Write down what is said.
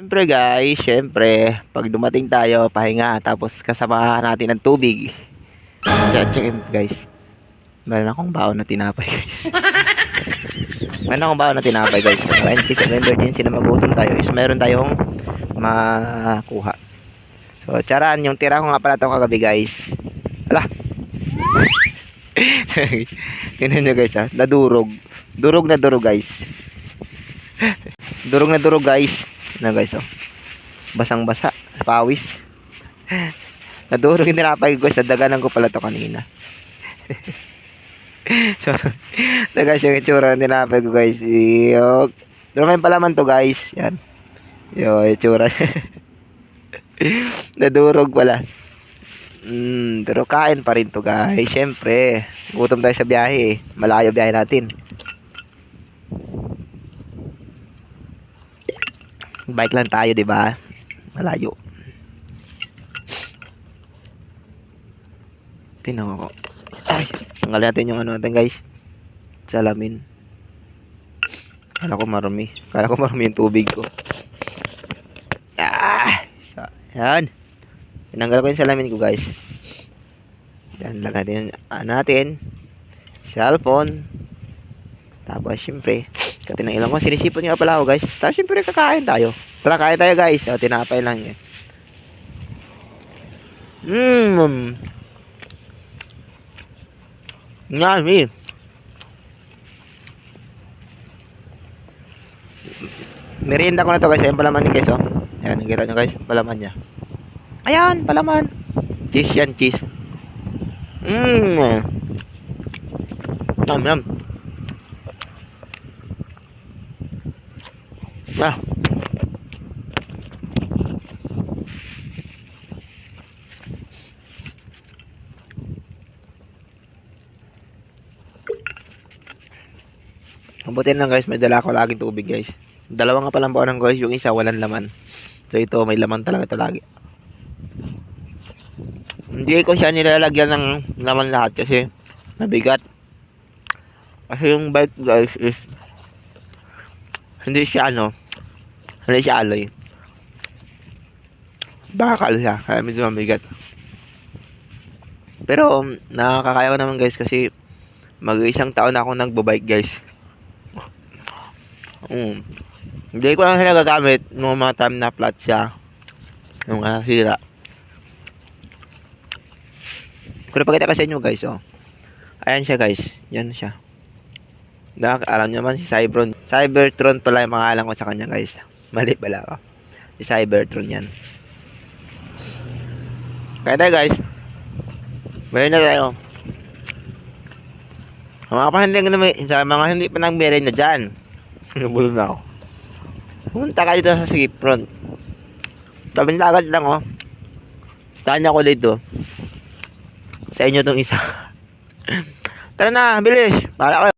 Siyempre guys, siyempre, pag dumating tayo, pahinga, tapos kasamahan natin ng tubig. Check in guys. Meron akong baon na tinapay guys. Meron akong baon na tinapay guys. So, in case of emergency na magutom tayo, is meron tayong makuha. So, charan, yung tira ko nga pala ito kagabi guys. Ala! Tingnan nyo guys ha, nadurog. Durog na durog guys. Durog na durog guys. Ano guys oh. Basang basa, pawis. Nadurog yung tinapay guys, nadaganan ko pala to kanina. So, na guys yung itsura ng tinapay ko guys. Yung may palaman to guys. Yan. Yung itsura. Nadurog pala. Pero kain pa rin to guys. Siyempre, gutom tayo sa biyahe. Malayo biyahe natin. Bike lang tayo, 'di ba? Malayo. Tingnan ko. Ay, tanggalin natin yung ano natin, guys. Salamin. Kala ko marumi yung tubig ko. Yan. Tinanggal ko yung salamin ko, guys. Yan, lagay natin cellphone. Tapos, syempre, katinang ilang ko, sinisipon nga pala ako guys. Tapos syempre kakain tayo. Tara, kain tayo guys. O, tinapay lang yan. Yummy. Merienda ko na to guys. Ayan palaman niya guys. Oh. Ayan, nakita nyo guys. Palaman niya. Ayan, palaman. Cheese yan, cheese. Yum, yum. Ah. Mabutin lang guys, may dala ko laging tubig guys. Dalawa nga palang baon ng guys, yung isa walang laman. So ito may laman talaga ito lagi. Hindi ko siya nilalagyan ng laman lahat kasi mabigat. Kasi yung bike guys is hindi siya alloy. Bakal siya, kaya medyo mabigat. Pero nakakaya ko naman guys kasi mag-isang taon na akong nagbabike guys. Hindi ko lang sila gagamit nung mga time na flat siya. Nung nasira. Pero pakita ko sa inyo guys oh. Ayan siya guys, yan siya. Alam nyo naman si Cybertron pala yung pangalan ko sa kanya guys. Mali pala ako. Si Cybertron yan. Kaya tayo guys. Meron na tayo. Sa mga hindi pa nang meron na dyan. Nabulong na ako. Pumunta ka dito sa Skipfront. Tabing dagat lang oh. Tanya ko dito. Sa inyo tong isa. Tara na, bilis. Para kayo.